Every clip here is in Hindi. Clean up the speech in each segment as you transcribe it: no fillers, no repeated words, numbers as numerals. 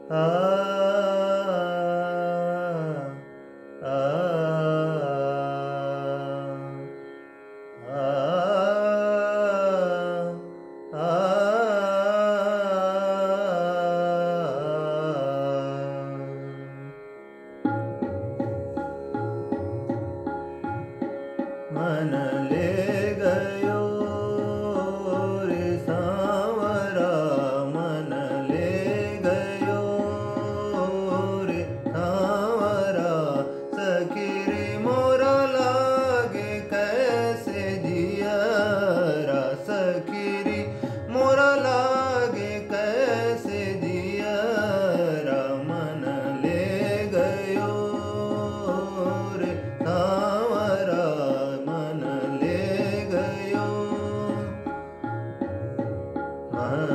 आ आ मन ले गयो रे सांवरा, मन ले गयो रे सांवरा। सखी रे मोरा लागे कैसे जियरा, सखी रे मोरा लागे कैसे जियरा। मन ले गयो रे सांवरा, मन ले गयो। मन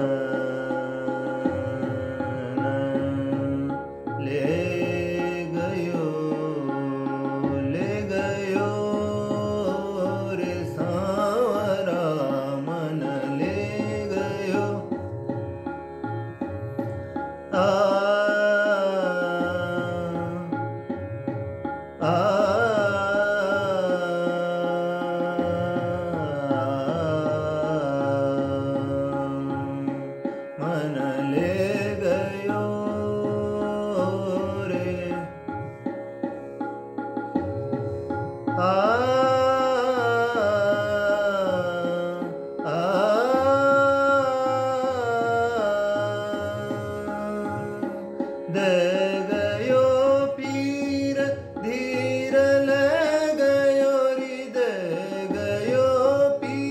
ले गयो, ले गयो रे सांवरा, मन ले गयो। मन ले गयो रे दे गयो पीर धीर ले गयो री, दे गयो पीर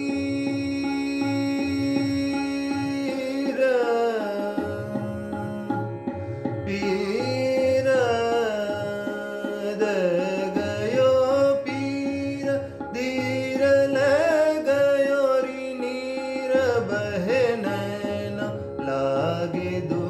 पीर दे गयो पीर धीर ले गयो री। नीर बहे नैन लागे दो